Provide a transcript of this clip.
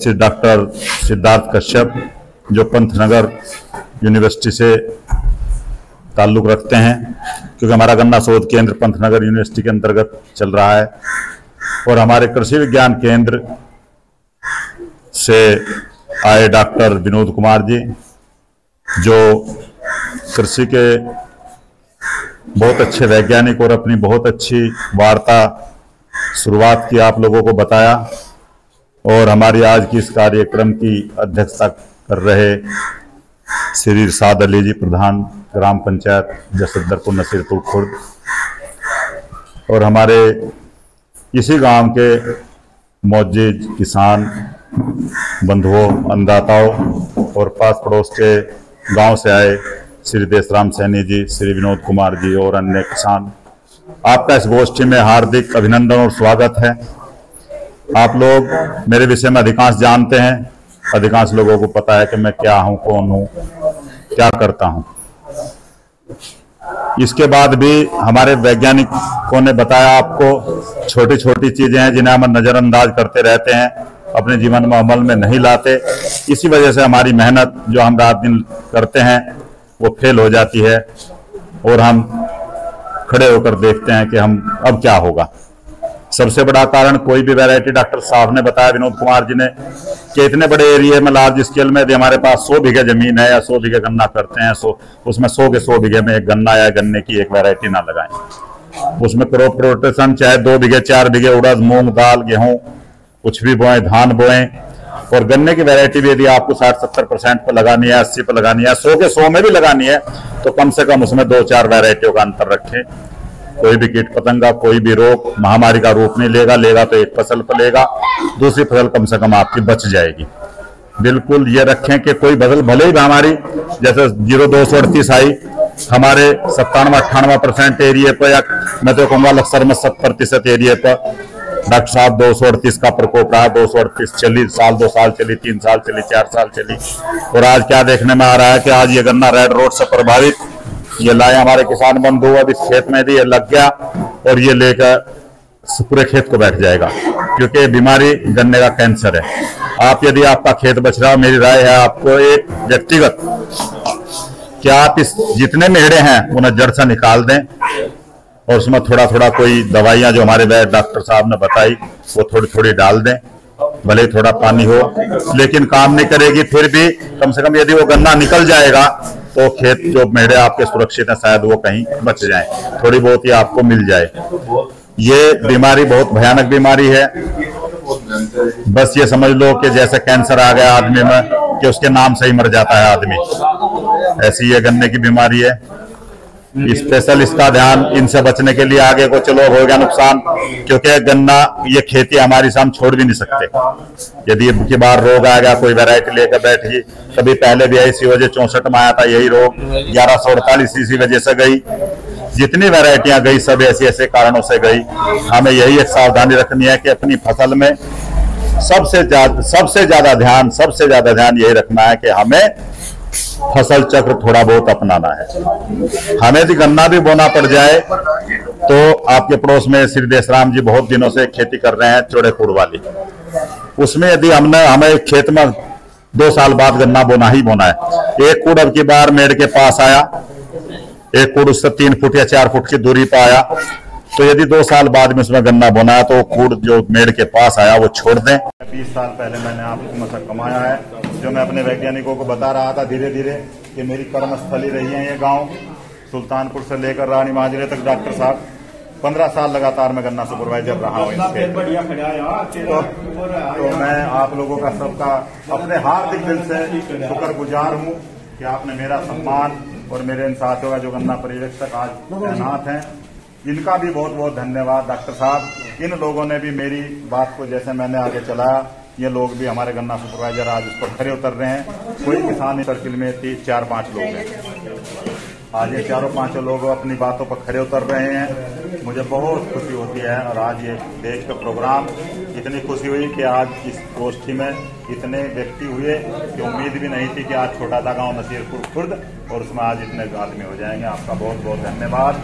उपस्थित डॉक्टर सिद्धार्थ कश्यप, जो पंतनगर यूनिवर्सिटी से ताल्लुक़ रखते हैं, क्योंकि हमारा गन्ना शोध केंद्र पंतनगर यूनिवर्सिटी के अंतर्गत चल रहा है, और हमारे कृषि विज्ञान केंद्र से आए डॉक्टर विनोद कुमार जी, जो कृषि के बहुत अच्छे वैज्ञानिक और अपनी बहुत अच्छी वार्ता शुरुआत की आप लोगों को बताया, और हमारी आज की इस कार्यक्रम की अध्यक्षता कर रहे श्री इरशाद अली जी, प्रधान ग्राम पंचायत जसदरपुर नसीरपुर खुर्द, और हमारे इसी गांव के मौजूद किसान बंधुओं, अन्नदाताओं और पास पड़ोस के गांव से आए श्री देशराम सैनी जी, श्री विनोद कुमार जी और अन्य किसान, आपका इस गोष्ठी में हार्दिक अभिनंदन और स्वागत है। आप लोग मेरे विषय में अधिकांश जानते हैं, अधिकांश लोगों को पता है कि मैं क्या हूं, कौन हूं, क्या करता हूं। इसके बाद भी हमारे वैज्ञानिकों ने बताया आपको छोटी छोटी चीजें हैं जिन्हें हम नजरअंदाज करते रहते हैं, अपने जीवन में अमल में नहीं लाते। इसी वजह से हमारी मेहनत जो हम रात दिन करते हैं वो फेल हो जाती है, और हम खड़े होकर देखते हैं कि हम अब क्या होगा। सबसे बड़ा कारण कोई भी वैरायटी, डॉक्टर साहब ने बताया, विनोद कुमार जी ने, कि इतने बड़े एरिया में लार्ज स्केल में यदि हमारे पास 100 बीघे जमीन है या 100 बीघे गन्ना करते हैं, उसमें 100 के 100 बीघे में एक गन्ना या गन्ने की एक वैरायटी ना लगाएं। उसमें क्रॉप रोटेशन चाहे 2 बीघे 4 बीघे उड़द, मूंग, दाल, गेहूं कुछ भी बोएं, धान बोएं, और गन्ने की वैरायटी भी यदि आपको 60-70% पर लगानी है, 80 पर लगानी है, 100 के 100 में भी लगानी है, तो कम से कम उसमें 2-4 वैरायटियों का अंतर रखें। कोई भी कीट पतंगा, कोई भी रोग महामारी का रूप नहीं लेगा तो एक फसल पर लेगा, दूसरी फसल कम से कम आपकी बच जाएगी। बिल्कुल ये रखें कि कोई फसल भले ही हमारी जैसे 0238 आई, हमारे 97-98% एरिया पर, या मैं तो कहूँगा लक्सर में 70% एरिया पर डॉक्टर साहब 238 का प्रकोप रहा। 238 चली, साल 2 साल चली, 3 साल चली, 4 साल चली, और आज क्या देखने में आ रहा है कि आज ये गन्ना रेड रोड से प्रभावित, ये लाए हमारे किसान बंधु, अब इस खेत में यदि ये लग गया और ये लेकर पूरे खेत को बैठ जाएगा, क्योंकि बीमारी गन्ने का कैंसर है। आप यदि आपका खेत बच रहा हो, मेरी राय है आपको एक व्यक्तिगत कि आप इस जितने मेढ़े हैं उन्हें जड़ से निकाल दें, और उसमें थोड़ा थोड़ा कोई दवाइयां जो हमारे डॉक्टर साहब ने बताई वो थोड़ी थोड़ी डाल दें, भले ही थोड़ा पानी हो, लेकिन काम नहीं करेगी। फिर भी कम से कम यदि वो गन्ना निकल जाएगा तो खेत जो मेढ़े आपके सुरक्षित हैं, शायद वो कहीं बच जाएं, थोड़ी बहुत ही आपको मिल जाए। ये बीमारी बहुत भयानक बीमारी है। बस ये समझ लो कि जैसे कैंसर आ गया आदमी में कि उसके नाम से ही मर जाता है आदमी, ऐसी ये गन्ने की बीमारी है। स्पेशल इसका ध्यान, इनसे बचने के लिए आगे को चलो हो गया नुकसान, क्योंकि गन्ना ये खेती हमारी से हम छोड़ भी नहीं सकते। यदि की बार रोग आ गया, कोई वैरायटी लेकर बैठ गई, कभी पहले भी इसी वजह 64 में आया था यही रोग, 1148 इसी वजह से गई, जितनी वैरायटियां गई सब ऐसे ऐसे कारणों से गई। हमें यही एक सावधानी रखनी है कि अपनी फसल में सबसे ज्यादा ध्यान यही रखना है कि हमें फसल चक्र थोड़ा बहुत अपनाना है। हमें यदि गन्ना भी बोना पड़ जाए तो आपके पड़ोस में श्री देशराम जी बहुत दिनों से खेती कर रहे हैं चौड़े कूड़ वाली, उसमें यदि हमें खेत में 2 साल बाद गन्ना बोना ही बोना है। एक कूड़ अब की बार मेड़ के पास आया, एक कूड़ उससे 3 फुट या 4 फुट की दूरी पर आया, तो यदि 2 साल बाद में उसमें गन्ना बोना है तो कूड़ जो मेड़ के पास आया वो छोड़ दें। 20 साल पहले मैंने आपको मशक कमाया है, जो मैं अपने वैज्ञानिकों को बता रहा था धीरे धीरे कि मेरी कर्मस्थली रही है ये गांव, सुल्तानपुर से लेकर रानी माजरे तक। डॉक्टर साहब 15 साल लगातार मैं गन्ना सुपरवाइजर रहा हूँ इसके। तो मैं आप लोगों का सबका अपने हार्दिक दिल से शुक्रगुजार हूँ कि आपने मेरा सम्मान और मेरे इन साथियों का जो गन्ना पर्यवेक्षक आज तैनात हैं, इनका भी बहुत बहुत धन्यवाद। डॉक्टर साहब, इन लोगों ने भी मेरी बात को जैसे मैंने आगे चलाया, ये लोग भी हमारे गन्ना सुपरवाइजर आज उस पर खड़े उतर रहे हैं। कोई किसान सर्किल में 4-5 लोग हैं, आज ये 4-5 लोग अपनी बातों पर खड़े उतर रहे हैं। मुझे बहुत खुशी होती है, और आज ये देश का प्रोग्राम इतनी खुशी हुई कि आज इस गोष्ठी में इतने व्यक्ति हुए कि उम्मीद भी नहीं थी कि आज छोटा सा गांव नसीरपुर खुर्द और उसमें आज इतने आदमी हो जाएंगे। आपका बहुत बहुत धन्यवाद।